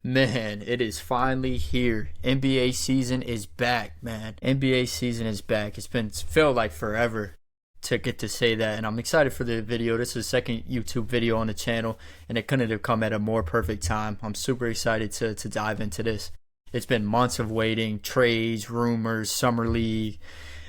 Man, it is finally here. NBA season is back, man. NBA season is back. It's felt like forever to get to say that, and I'm excited for the video. This is the second YouTube video on the channel, and it couldn't have come at a more perfect time. I'm super excited to dive into this. It's been months of waiting, trades, rumors, summer league.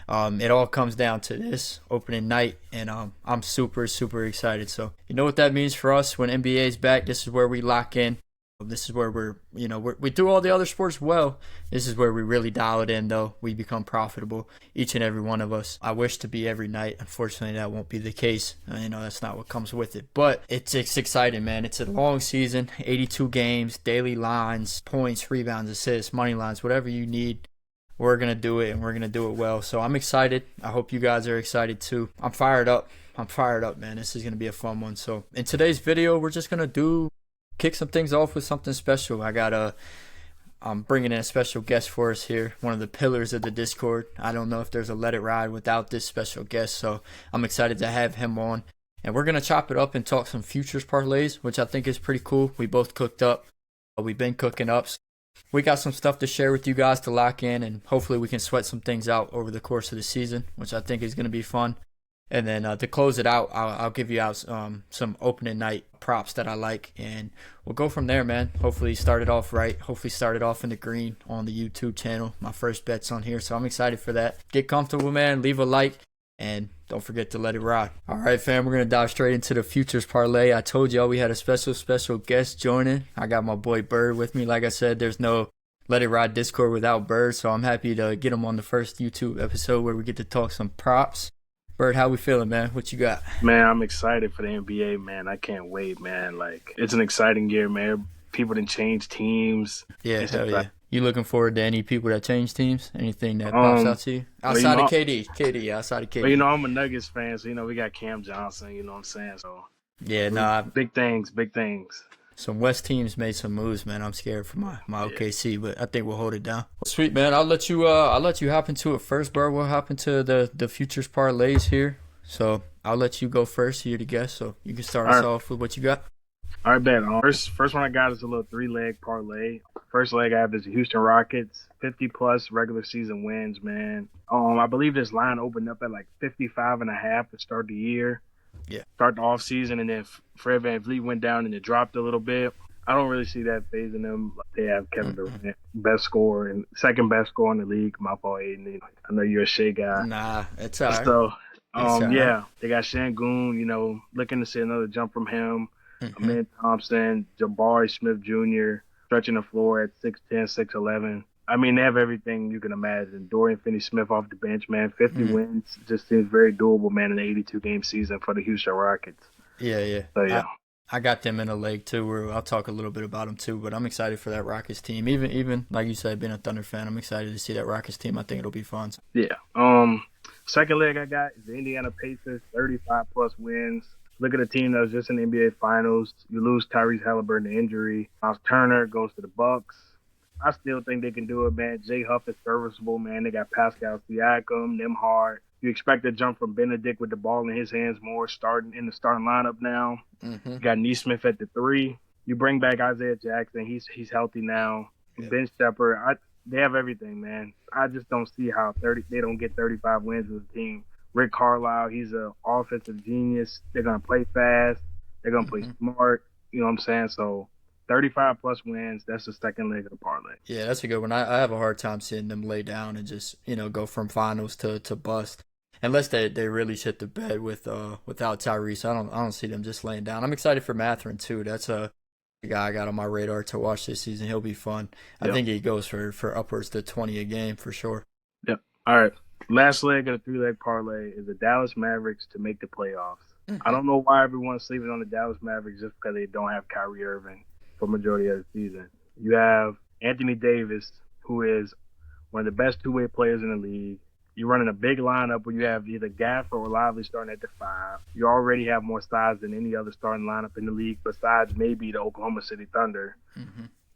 It all comes down to this opening night, and I'm super excited. So you know what that means for us when NBA is back. This is where we lock in. This is where we do all the other sports well. This is where we really dial it in, though. We become profitable, each and every one of us. I wish to be every night. Unfortunately, that won't be the case. That's not what comes with it. But it's exciting, man. It's a long season, 82 games, daily lines, points, rebounds, assists, money lines, whatever you need. We're going to do it, and we're going to do it well. So I'm excited. I hope you guys are excited, too. I'm fired up, man. This is going to be a fun one. So in today's video, we're just going to kick some things off with something special. I'm bringing in a special guest for us here, one of the pillars of the Discord. I don't know if there's a Let It Ride without this special guest, so I'm excited to have him on. And we're going to chop it up and talk some futures parlays, which I think is pretty cool. We both cooked up. We've been cooking up. We got some stuff to share with you guys to lock in, and hopefully we can sweat some things out over the course of the season, which I think is going to be fun. And then to close it out, I'll give you out some opening night props that I like, and we'll go from there, man. Hopefully start it off right. Hopefully start it off in the green on the YouTube channel. My first bet's on here, so I'm excited for that. Get comfortable, man. Leave a like, and don't forget to let it ride. All right, fam, we're going to dive straight into the futures parlay. I told y'all we had a special guest joining. I got my boy Bird with me. Like I said, there's no Let It Ride Discord without Bird, so I'm happy to get him on the first YouTube episode where we get to talk some props. Bird, how we feeling, man? What you got? Man, I'm excited for the NBA, man. I can't wait, man. Like, it's an exciting year, man. People didn't change teams. Yeah, hell yeah. You looking forward to any people that change teams? Anything that pops out to you? Outside of KD. Outside of KD. But, I'm a Nuggets fan, so, we got Cam Johnson, you know what I'm saying? So, yeah, big things. Some West teams made some moves, man. I'm scared for my OKC, but I think we'll hold it down. Sweet, man. I'll let you hop into it first, bro. We'll hop into the futures parlays here. So I'll let you go first. You're the guest, so you can start us off with what you got. All right, Ben. First one I got is a little 3-leg parlay. First leg I have is the Houston Rockets, 50+ regular season wins, man. I believe this line opened up at like 55.5 to start the year. Yeah. Start the off season, and then Fred VanVleet went down and it dropped a little bit. I don't really see that phasing them. They have Kevin Durant, second best scorer in the league. My fault, Aiden. I know you're a Shea guy. Nah, it's all right. So, they got Şengün, looking to see another jump from him. Amin Thompson, Jabari Smith Jr. stretching the floor at 6'10", 6'11". I mean, they have everything you can imagine. Dorian Finney-Smith off the bench, man. 50 wins just seems very doable, man, in an 82-game season for the Houston Rockets. Yeah. So, yeah. I got them in a leg, too, where I'll talk a little bit about them, too. But I'm excited for that Rockets team. Even like you said, being a Thunder fan, I'm excited to see that Rockets team. I think it'll be fun. Yeah. Second leg I got is the Indiana Pacers, 35+ wins. Look at a team that was just in the NBA Finals. You lose Tyrese Halliburton to injury. Miles Turner goes to the Bucks. I still think they can do it, man. Jay Huff is serviceable, man. They got Pascal Siakam, Nembhard. You expect a jump from Benedict with the ball in his hands more, starting in the starting lineup now. You got Neesmith at the 3. You bring back Isaiah Jackson. He's healthy now. Yeah. Ben Shepherd. They have everything, man. I just don't see how they don't get 35 wins as a team. Rick Carlisle, he's an offensive genius. They're going to play fast. They're going to play smart. You know what I'm saying? So 35+ wins, that's the second leg of the parlay. Yeah, that's a good one. I have a hard time seeing them lay down and just, go from finals to bust. Unless they really shit the bed without Tyrese. I don't see them just laying down. I'm excited for Mathurin, too. That's a guy I got on my radar to watch this season. He'll be fun. I think he goes for upwards to 20 a game for sure. Yep. All right. Last leg of the 3-leg parlay is the Dallas Mavericks to make the playoffs. I don't know why everyone's sleeping on the Dallas Mavericks just because they don't have Kyrie Irving for majority of the season. You have Anthony Davis, who is one of the best two-way players in the league. You're running a big lineup where you have either Gafford or Lively starting at the 5. You already have more size than any other starting lineup in the league besides maybe the Oklahoma City Thunder.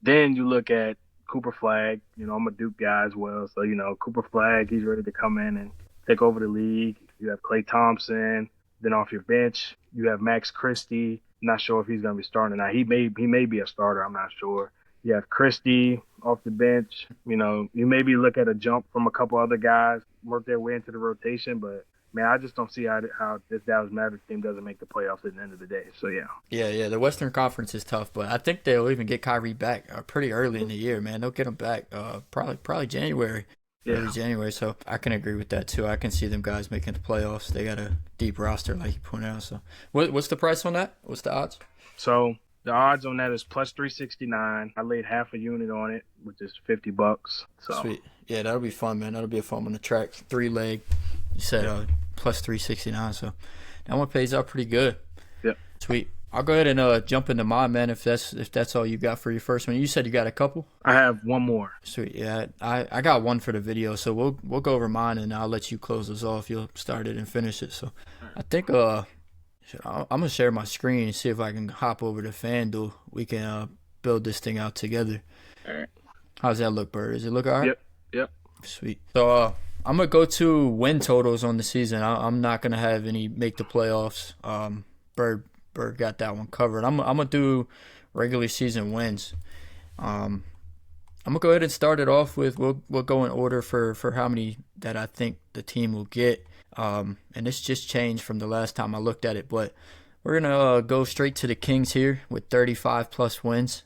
Then you look at Cooper Flag. I'm a Duke guy as well. So, Cooper Flag, he's ready to come in and take over the league. You have Klay Thompson. Then off your bench, you have Max Christie. Not sure if he's going to be starting or not. He may be a starter. I'm not sure. You have Christie off the bench. You maybe look at a jump from a couple other guys, work their way into the rotation, but man, I just don't see how this Dallas Mavericks team doesn't make the playoffs at the end of the day. So yeah. Yeah. The Western Conference is tough, but I think they'll even get Kyrie back pretty early in the year, man. They'll get him back probably January. Early January, so I can agree with that too. I can see them guys making the playoffs. They got a deep roster, like you pointed out. So, what's the price on that? What's the odds? So the odds on that is plus 369. I laid half a unit on it, which is $50. So sweet, yeah, that'll be fun, man. That'll be a fun one to track. 3-leg, you said plus 369, so that one pays out pretty good. Yep, sweet. I'll go ahead and jump into mine, man. If that's all you got for your first one, you said you got a couple. I have one more. Sweet, yeah. I got one for the video, so we'll go over mine and I'll let you close us off. You'll start it and finish it. So I think I'm gonna share my screen and see if I can hop over to FanDuel. We can build this thing out together. All right. How's that look, Bird? Does it look all right? Yep. Sweet. So I'm gonna go to win totals on the season. I'm not gonna have any make the playoffs. Bird got that one covered. I'm gonna do regular season wins. I'm gonna go ahead and start it off with we'll go in order for how many that I think the team will get. And this just changed from the last time I looked at it, but we're gonna go straight to the Kings here with 35 plus wins.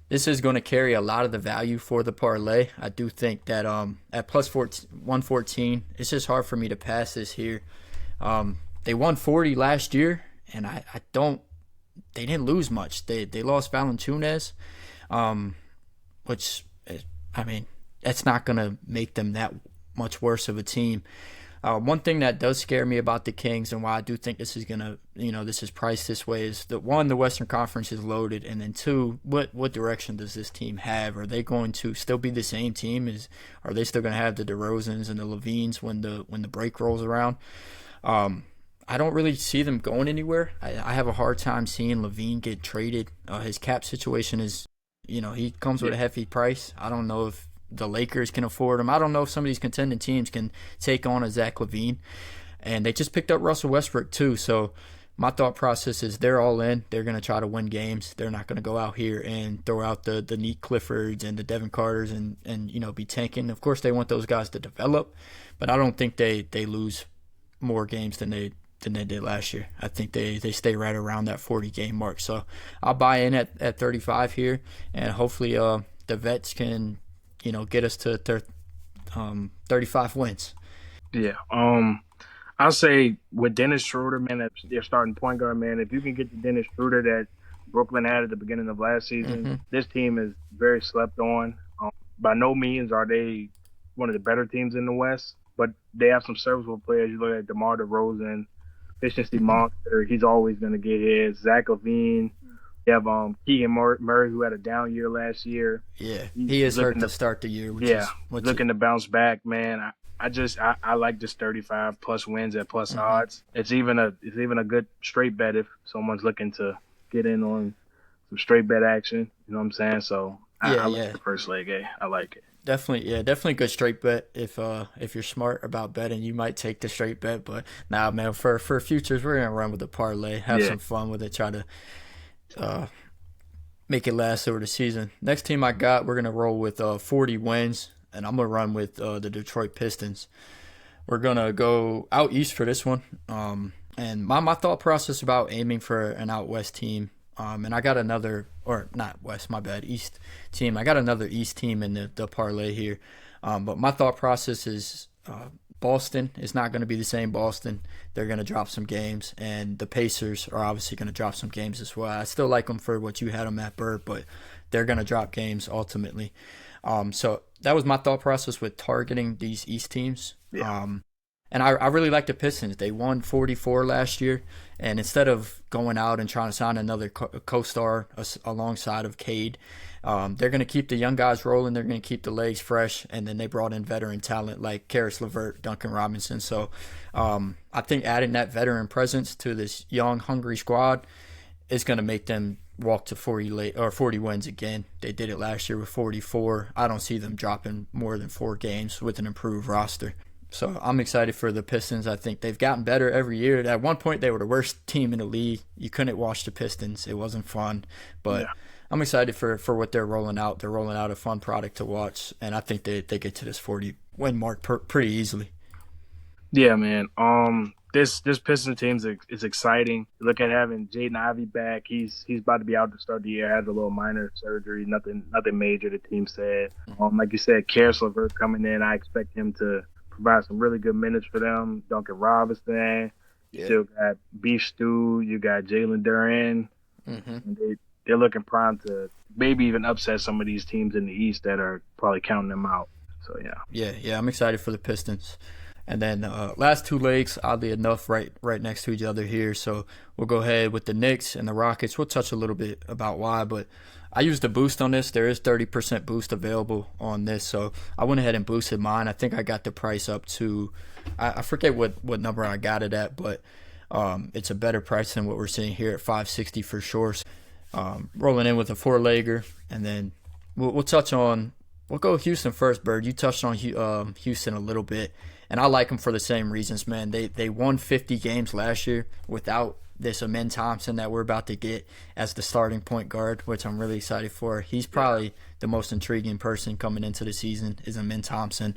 This is going to carry a lot of the value for the parlay. I do think that at plus 114, it's just hard for me to pass this here. They won 40 last year. And they didn't lose much. They lost Valanciunas, which, I mean, that's not going to make them that much worse of a team. One thing that does scare me about the Kings and why I do think this is going to, this is priced this way is that one, the Western Conference is loaded. And then two, what direction does this team have? Are they going to still be the same team? Are they still going to have the DeRozans and the Levines when the break rolls around? I don't really see them going anywhere. I have a hard time seeing Levine get traded. His cap situation is, he comes with a hefty price. I don't know if the Lakers can afford him. I don't know if some of these contending teams can take on a Zach LaVine. And they just picked up Russell Westbrook too. So my thought process is they're all in. They're going to try to win games. They're not going to go out here and throw out the Nick Cliffords and the Devin Carters and be tanking. Of course, they want those guys to develop, but I don't think they lose more games than they did last year. I think they stay right around that 40-game mark. So I'll buy in at 35 here, and hopefully the vets can, get us to 35 wins. Yeah. I'll say with Dennis Schroeder, man, that's their starting point guard, man. If you can get the Dennis Schroeder that Brooklyn had at the beginning of last season, this team is very slept on. By no means are they one of the better teams in the West, but they have some serviceable players. You look at DeMar DeRozan, efficiency monster. He's always going to get his. Zach LaVine. You have Keegan Murray, who had a down year last year. Yeah, he is hurt to start the year. Looking to bounce back, man. I like this 35 plus wins at plus odds. It's even a good straight bet if someone's looking to get in on some straight bet action. You know what I'm saying? So I like the first leg. I like it. Definitely a good straight bet. If you're smart about betting, you might take the straight bet. But nah, man, for futures, we're gonna run with the parlay, have some fun with it, try to make it last over the season. Next team I got, we're gonna roll with 40 wins, and I'm gonna run with the Detroit Pistons. We're gonna go out east for this one. And my thought process about aiming for an out west team. And I got another, or not West, my bad, East team. I got another East team in the parlay here. But my thought process is Boston is not going to be the same Boston. They're going to drop some games. And the Pacers are obviously going to drop some games as well. I still like them for what you had them at, Bird, but they're going to drop games ultimately. So that was my thought process with targeting these East teams. Yeah. And I really like the Pistons. They won 44 last year. And instead of going out and trying to sign another co-star alongside of Cade, they're going to keep the young guys rolling. They're going to keep the legs fresh. And then they brought in veteran talent like Karis LeVert, Duncan Robinson. So I think adding that veteran presence to this young, hungry squad is going to make them walk to 40 wins again. They did it last year with 44. I don't see them dropping more than 4 games with an improved roster. So I'm excited for the Pistons. I think they've gotten better every year. At one point, they were the worst team in the league. You couldn't watch the Pistons. It wasn't fun. But I'm excited for what they're rolling out. They're rolling out a fun product to watch, and I think they get to this 40 win mark pretty easily. Yeah, man. This Pistons team is exciting. Look at having Jaden Ivey back. He's about to be out to start the year. Has a little minor surgery, nothing major. The team said. Like you said, Karis LeVert coming in. I expect him to provide some really good minutes for them. Duncan Robinson. You still got Beef Stew. You got Jalen Duren. And they're looking prime to maybe even upset some of these teams in the East that are probably counting them out. So Yeah. I'm excited for the Pistons. And then last two legs, oddly enough, right next to each other here. So we'll go ahead with the Knicks and the Rockets. We'll touch a little bit about why, but I used a boost on this. There is 30% boost available on this, so I went ahead and boosted mine. I think I got the price up to, I forget what number I got it at, but it's a better price than what we're seeing here at 560 for sure. Rolling in with a four-legger, and then we'll touch on. We'll go Houston first, Bird. You touched on Houston a little bit. And I like them for the same reasons, man. They won 50 games last year without this Amen Thompson that we're about to get as the starting point guard, which I'm really excited for. He's probably the most intriguing person coming into the season is Amen Thompson.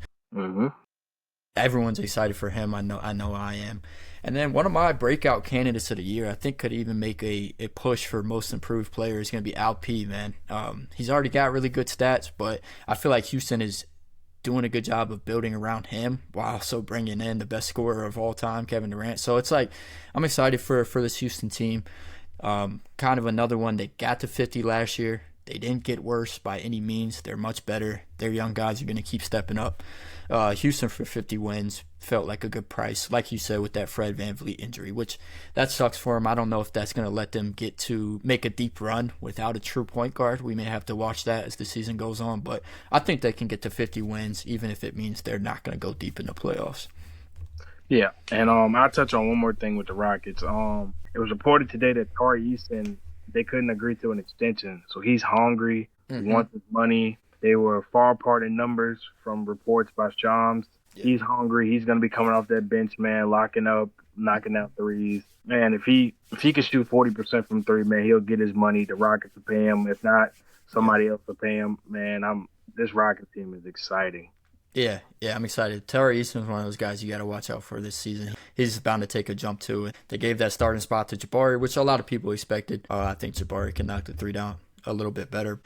Everyone's excited for him. I know I am. And then one of my breakout candidates of the year, I think could even make a push for most improved player, is going to be Al P, man. He's already got really good stats, but I feel like Houston is doing a good job of building around him while also bringing in the best scorer of all time, Kevin Durant. So it's like I'm excited for this Houston team. Kind of another one that got to 50 last year. They didn't get worse by any means. They're much better. Their young guys are going to keep stepping up. Houston for 50 wins felt like a good price, like you said, with that Fred VanVleet injury, which that sucks for them. I don't know if that's going to let them get to make a deep run without a true point guard. We may have to watch that as the season goes on, but I think they can get to 50 wins, even if it means they're not going to go deep in the playoffs. Yeah, and I'll touch on one more thing with the Rockets. It was reported today that Tari Eason, they couldn't agree to an extension, so he's hungry. He wants his money. They were far apart in numbers from reports by Shams. Yeah. He's hungry. He's going to be coming off that bench, man, locking up, knocking out threes. Man, if he can shoot 40% from three, man, he'll get his money. The Rockets will pay him. If not, somebody else will pay him. Man, this Rockets team is exciting. Yeah, I'm excited. Tari Eason is one of those guys you got to watch out for this season. He's bound to take a jump too. They gave that starting spot to Jabari, which a lot of people expected. I think Jabari can knock the three down a little bit better.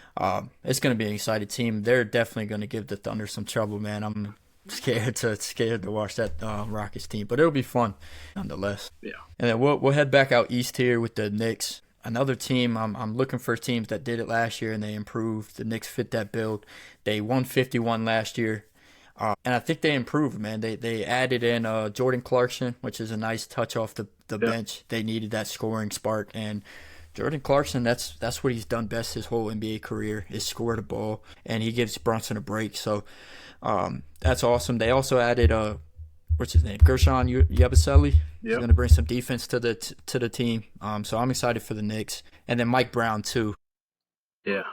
It's going to be an excited team. They're definitely going to give the Thunder some trouble, man. I'm scared to watch that Rockets team, but it'll be fun nonetheless. Yeah. And then we'll head back out east here with the Knicks. Another team, I'm looking for teams that did it last year and they improved. The Knicks fit that build. They won 51 last year. And I think they improved, man. They added in Jordan Clarkson, which is a nice touch off the bench. They needed that scoring spark, and Jordan Clarkson, that's what he's done best his whole NBA career, is score the ball, and he gives Brunson a break. So that's awesome. They also added what's his name, Gershon Yabusele. He's going to bring some defense to the team. So I'm excited for the Knicks, and then Mike Brown too. Yeah.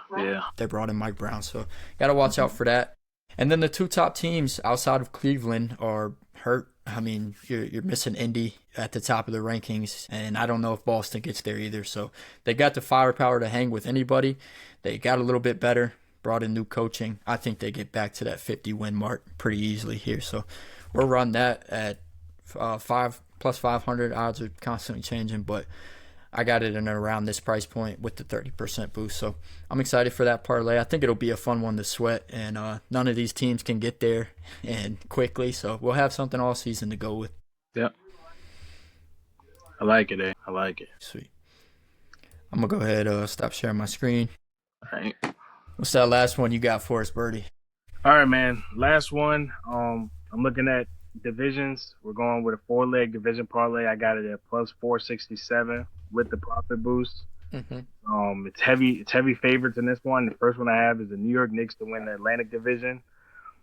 They brought in Mike Brown, so got to watch out for that. And then the two top teams outside of Cleveland are hurt. I mean, you're missing Indy at the top of the rankings, and I don't know if Boston gets there either. So they got the firepower to hang with anybody. They got a little bit better, brought in new coaching. I think they get back to that 50-win mark pretty easily here. So we'll run that at 5 plus 500. Odds are constantly changing, but I got it in around this price point with the 30% boost. So I'm excited for that parlay. I think it'll be a fun one to sweat, and none of these teams can get there and quickly. So we'll have something all season to go with. Yep. I like it, I like it. Sweet. I'm going to go ahead stop sharing my screen. All right. What's that last one you got for us, Birdie? All right, man. Last one. I'm looking at divisions. We're going with a 4-leg division parlay. I got it at plus 467 with the profit boost. It's heavy favorites in this one. The first one I have is the New York Knicks to win the Atlantic Division.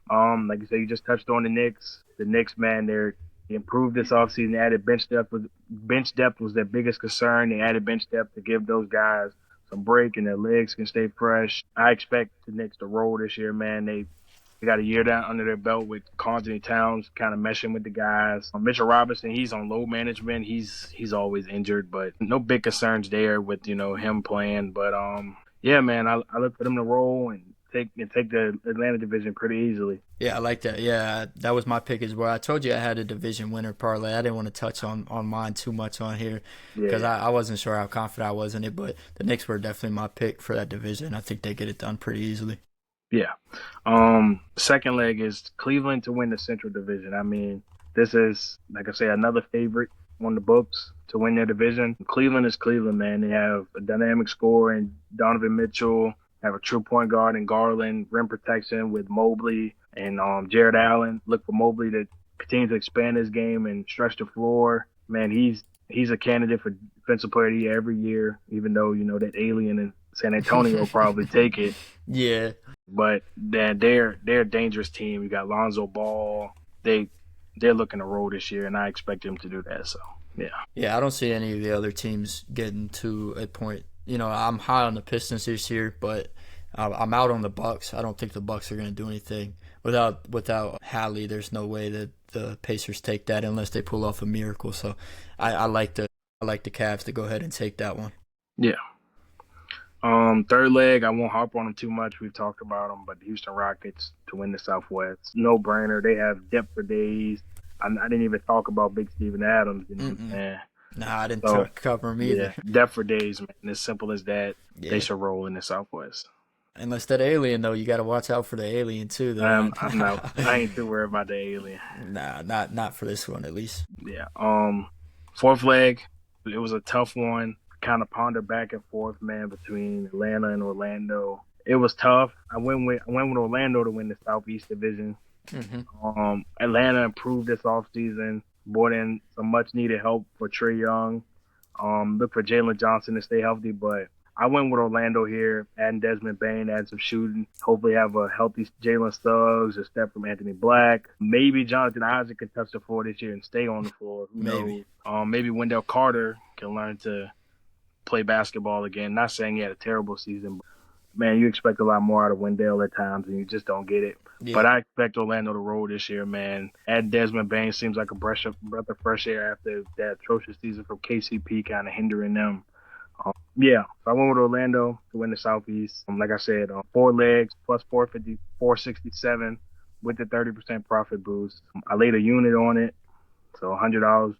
Like you said, you just touched on the Knicks. The Knicks, man, they improved this offseason. They added bench depth. Bench depth was their biggest concern. They added bench depth to give those guys some break and their legs can stay fresh. I expect the Knicks to roll this year, man. They got a year down under their belt with Anthony Towns kind of meshing with the guys. Mitchell Robinson, he's on load management. He's always injured, but no big concerns there with him playing. But Yeah, man, I look for them to roll and take the Atlanta division pretty easily. Yeah, I like that. Yeah, that was my pick as well. I told you I had a division winner parlay. I didn't want to touch on mine too much on here because Yeah, I wasn't sure how confident I was in it, but the Knicks were definitely my pick for that division. I think they get it done pretty easily. yeah. Second leg is Cleveland to win the Central Division. I mean, this is like I say, another favorite on the books to win their division. Cleveland is Cleveland, man. They have a dynamic scorer in Donovan Mitchell, have a true point guard in Garland, rim protection with Mobley and Jared Allen. Look for Mobley to continue to expand his game and stretch the floor. Man, he's a candidate for defensive player of the year every year, even though you know that alien in San Antonio will probably take it. Yeah, But they're a dangerous team. You got Lonzo Ball. They're looking to roll this year, and I expect them to do that. So yeah, yeah. I don't see any of the other teams getting to a point. You know, I'm high on the Pistons this year, but I'm out on the Bucks. I don't think the Bucks are going to do anything without Hallie. There's no way that the Pacers take that unless they pull off a miracle. So I like the Cavs to go ahead and take that one. yeah. Third leg, I won't harp on them too much. We've talked about them, but the Houston Rockets to win the Southwest, no brainer. They have depth for days. I didn't even talk about Big Steven Adams. You know what I'm saying? Nah, I didn't So cover them either. yeah, depth for days, man. As simple as that. Yeah. They should roll in the Southwest. Unless that alien though, you got to watch out for the alien too. Though. I'm not. I ain't too worried about the alien. Nah, not for this one at least. Yeah. Fourth leg, it was a tough one. Kind of ponder back and forth, man, between Atlanta and Orlando. It was tough. I went with Orlando to win the Southeast Division. Atlanta improved this offseason, brought in some much needed help for Trae Young. Look for Jalen Johnson to stay healthy, but I went with Orlando here, adding Desmond Bain, adding some shooting. Hopefully have a healthy Jalen Suggs, a step from Anthony Black. Maybe Jonathan Isaac can touch the floor this year and stay on the floor. Who Maybe. knows? Maybe Wendell Carter can learn to play basketball again. Not saying he had a terrible season, but man, you expect a lot more out of Wendell at times, and you just don't get it. Yeah. But I expect Orlando to roll this year, man. Add Desmond Bain seems like a breath of fresh air after that atrocious season from KCP kind of hindering them. Yeah, so I went with Orlando to win the Southeast. Like I said, 4 legs plus 450, 467 with the 30% profit boost. I laid a unit on it, so $100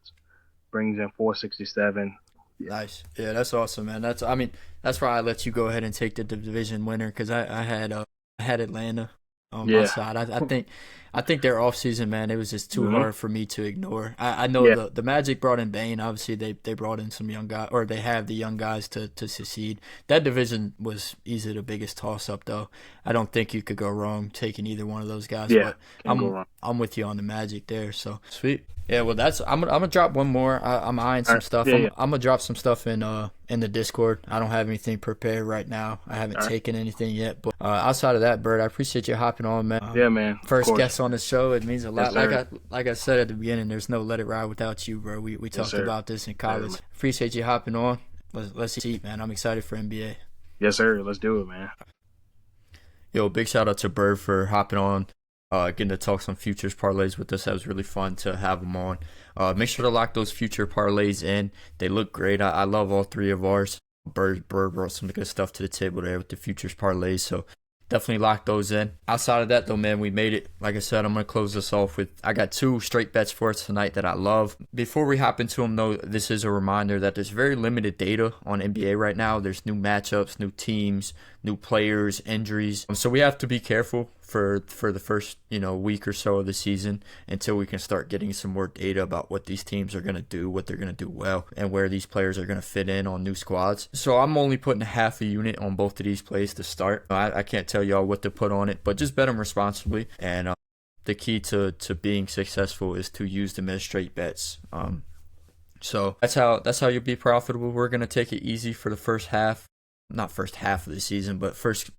brings in 467. Nice. Yeah, that's awesome, man. That's why I let you go ahead and take the division winner because I had Atlanta on my side. I think their offseason, man, it was just too hard for me to ignore. I know the Magic brought in Bane. Obviously, they brought in some young guys, or they have the young guys to succeed. That division was easily the biggest toss-up, though. I don't think you could go wrong taking either one of those guys. Yeah, but I'm with you on the Magic there, so sweet. Yeah, well, I'm gonna drop one more. I'm eyeing some stuff. I'm gonna drop some stuff in the Discord. I don't have anything prepared right now. I haven't taken anything yet. But outside of that, Bird, I appreciate you hopping on, man. Yeah, man. First guest on the show. It means a lot. Yes, like I said at the beginning, there's no Let It Ride without you, bro. We talked about this in college. Yeah, appreciate you hopping on. Let's see, man. I'm excited for NBA. Yes, sir. Let's do it, man. Yo, big shout out to Bird for hopping on. Getting to talk some futures parlays with us. That was really fun to have them on. Make sure to lock those future parlays in. They look great. I love all 3 of ours. Bird brought some good stuff to the table there with the futures parlays. So definitely lock those in. Outside of that, though, man, we made it. Like I said, I'm going to close this off with I got 2 straight bets for us tonight that I love. Before we hop into them, though, this is a reminder that there's very limited data on NBA right now. There's new matchups, new teams, new players, injuries. So we have to be careful for the first week or so of the season until we can start getting some more data about what these teams are going to do, what they're going to do well, and where these players are going to fit in on new squads. So I'm only putting half a unit on both of these plays to start. I can't tell y'all what to put on it, but just bet them responsibly. And the key to being successful is to use them as straight bets. So that's how you'll be profitable. We're going to take it easy for the first half. Not first half of the season, but first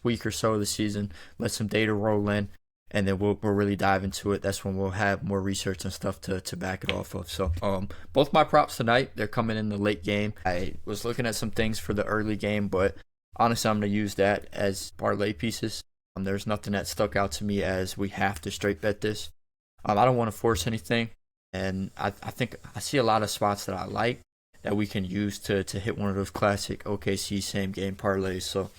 week or so of the season. Let some data roll in, and then we'll really dive into it. That's when we'll have more research and stuff to back it off of. So both my props tonight, they're coming in the late game. I was looking at some things for the early game, but honestly, I'm going to use that as parlay pieces. There's nothing that stuck out to me as we have to straight bet this. I don't want to force anything, and I think I see a lot of spots that I like, that we can use to hit one of those classic OKC same game parlays. So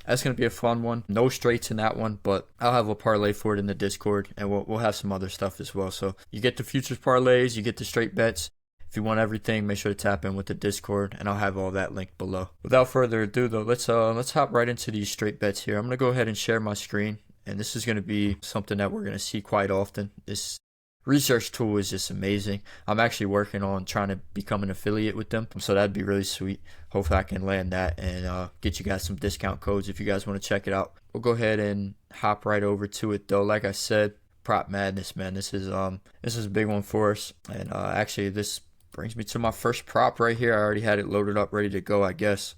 that's going to be a fun one. No straights in that one, but I'll have a parlay for it in the Discord, and we'll have some other stuff as well. So you get the futures parlays, you get the straight bets. If you want everything, make sure to tap in with the Discord, and I'll have all that linked below. Without further ado, though, let's hop right into these straight bets here. I'm going to go ahead and share my screen, and this is going to be something that we're going to see quite often. This research tool is just amazing. I'm actually working on trying to become an affiliate with them, so that'd be really sweet. Hopefully I can land that and get you guys some discount codes if you guys want to check it out. We'll go ahead and hop right over to it, though. Like I said, prop madness, man. This is a big one for us, and actually this brings me to my first prop right here. I already had it loaded up, ready to go, I guess.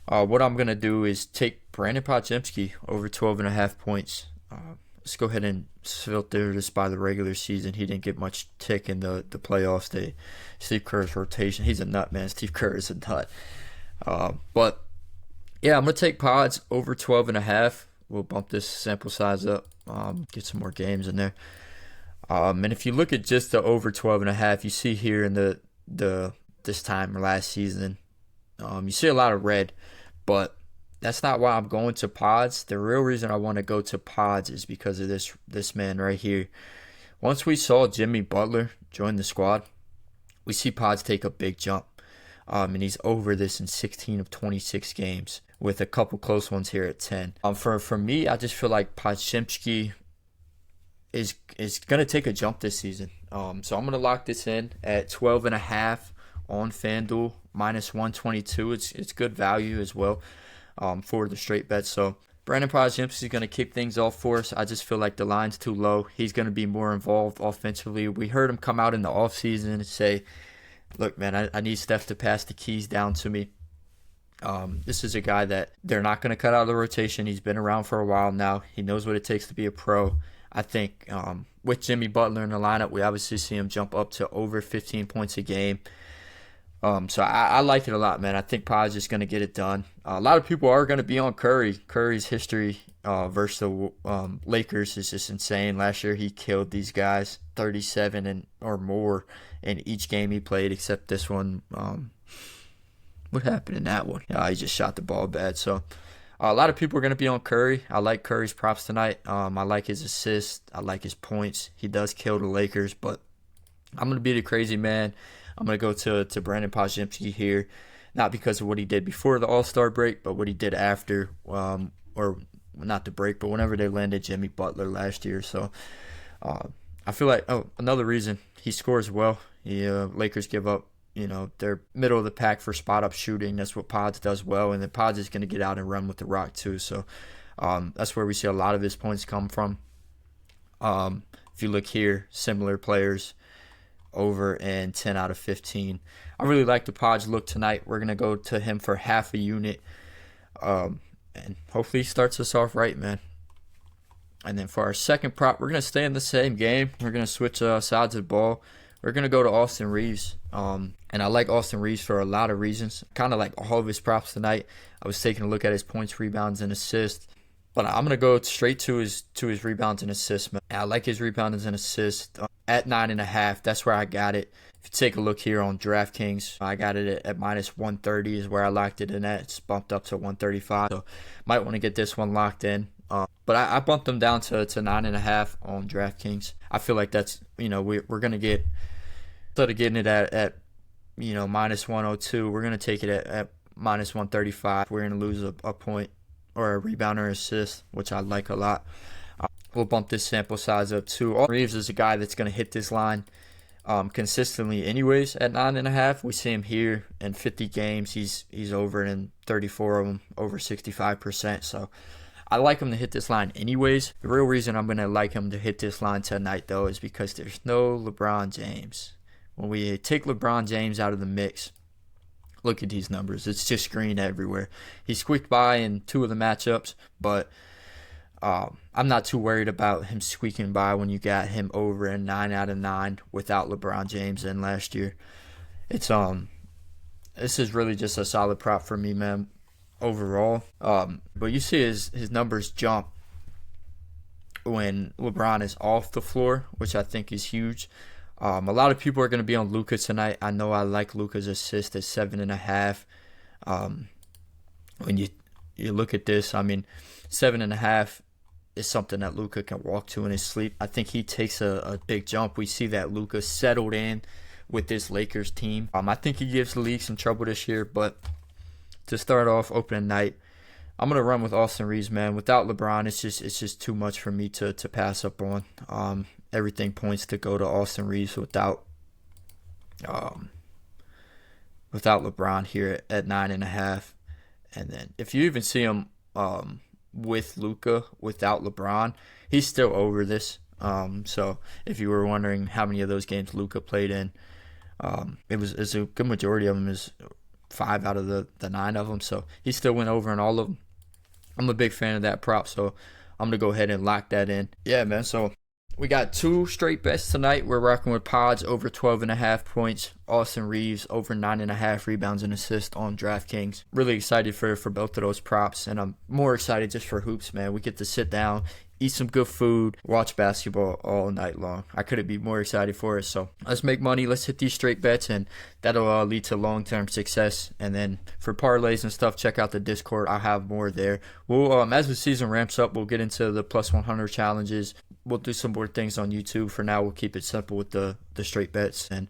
What I'm going to do is take Brandon Podziemski over 12.5 points. Let's go ahead and filter this by the regular season. He didn't get much tick in the playoffs. Steve Kerr's rotation. He's a nut, man. Steve Kerr is a nut. But, yeah, I'm going to take Pods over 12.5. We'll bump this sample size up, get some more games in there. And if you look at just the over 12.5, you see here in this time last season, you see a lot of red, but that's not why I'm going to Pods. The real reason I want to go to Pods is because of this man right here. Once we saw Jimmy Butler join the squad, we see Pods take a big jump. And he's over this in 16 of 26 games with a couple close ones here at 10. For me, I just feel like Podziemski is going to take a jump this season. So I'm going to lock this in at 12.5 on FanDuel, minus 122. It's good value as well for the straight bet. So Brandon Podziemski is going to kick things off for us. I just feel like the line's too low. He's going to be more involved offensively. We heard him come out in the offseason and say, look, man, I need Steph to pass the keys down to me. This is a guy that they're not going to cut out of the rotation. He's been around for a while now. He knows what it takes to be a pro. I think with Jimmy Butler in the lineup, we obviously see him jump up to over 15 points a game. So I like it a lot, man. I think Pod's just going to get it done. A lot of people are going to be on Curry. Curry's history versus the Lakers is just insane. Last year he killed these guys, 37 or more in each game he played, except this one. What happened in that one? He just shot the ball bad. So a lot of people are going to be on Curry. I like Curry's props tonight. I like his assists. I like his points. He does kill the Lakers, but I'm going to be the crazy man. I'm going to go to Brandon Podziemski here, not because of what he did before the All-Star break, but what he did after, or not the break, but whenever they landed Jimmy Butler last year. So I feel like, another reason, he scores well. Lakers give up, they're middle of the pack for spot-up shooting. That's what Pods does well, and then Pods is going to get out and run with the rock too. So that's where we see a lot of his points come from. If you look here, similar players, over and 10 out of 15. I really like the Pods look tonight. We're going to go to him for half a unit. And hopefully he starts us off right, man. And then for our second prop, we're going to stay in the same game. We're going to switch sides of the ball. We're going to go to Austin Reeves. And I like Austin Reeves for a lot of reasons. Kind of like all of his props tonight. I was taking a look at his points, rebounds, and assists. But I'm going to go straight to his rebounds and assists, man. I like his rebounds and assists at 9.5. That's where I got it. If you take a look here on DraftKings, I got it at minus 130 is where I locked it in at. It's bumped up to 135. So might want to get this one locked in. But I bumped them down to 9.5 on DraftKings. I feel like that's, we're going to get, instead of getting it at minus 102, we're going to take it at minus 135. We're going to lose a point or a rebound or assist, which I like a lot. We'll bump this sample size up too. Reeves is a guy that's going to hit this line consistently anyways at 9.5. We see him here in 50 games. He's over in 34 of them, over 65%. So I like him to hit this line anyways. The real reason I'm going to like him to hit this line tonight, though, is because there's no LeBron James. When we take LeBron James out of the mix, look at these numbers. It's just green everywhere. He squeaked by in 2 of the matchups, but I'm not too worried about him squeaking by when you got him over in 9 out of 9 without LeBron James in last year. It's this is really just a solid prop for me, man, overall. But you see his numbers jump when LeBron is off the floor, which I think is huge. A lot of people are going to be on Luka tonight. I know I like Luka's assist at 7.5. When you look at this, I mean, 7.5 is something that Luka can walk to in his sleep. I think he takes a big jump. We see that Luka settled in with this Lakers team. I think he gives the league some trouble this year, but to start off opening night, I'm gonna run with Austin Reeves, man. Without LeBron, it's just too much for me to pass up on. Everything points to go to Austin Reeves without LeBron here at 9.5. And then if you even see him with Luka without LeBron, he's still over this. So if you were wondering how many of those games Luka played in, it's a good majority of them is 5 out of the 9 of them. So he still went over in all of them. I'm a big fan of that prop, so I'm going to go ahead and lock that in. Yeah, man, so we got 2 straight bets tonight. We're rocking with Pods over 12.5 points. Austin Reeves over 9.5 rebounds and assists on DraftKings. Really excited for both of those props, and I'm more excited just for hoops, man. We get to sit down, eat some good food, watch basketball all night long. I couldn't be more excited for it. So let's make money. Let's hit these straight bets, and that'll lead to long-term success. And then for parlays and stuff, check out the Discord. I'll have more there. We'll as the season ramps up, we'll get into the plus 100 challenges. We'll do some more things on YouTube. For now, we'll keep it simple with the straight bets, and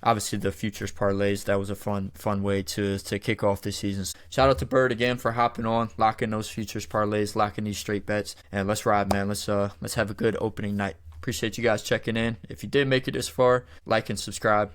obviously the futures parlays. That was a fun way to kick off this season. Shout out to Bird again for hopping on, locking those futures parlays, locking these straight bets, and let's ride, man. Let's have a good opening night. Appreciate you guys checking in. If you did make it this far, like and subscribe.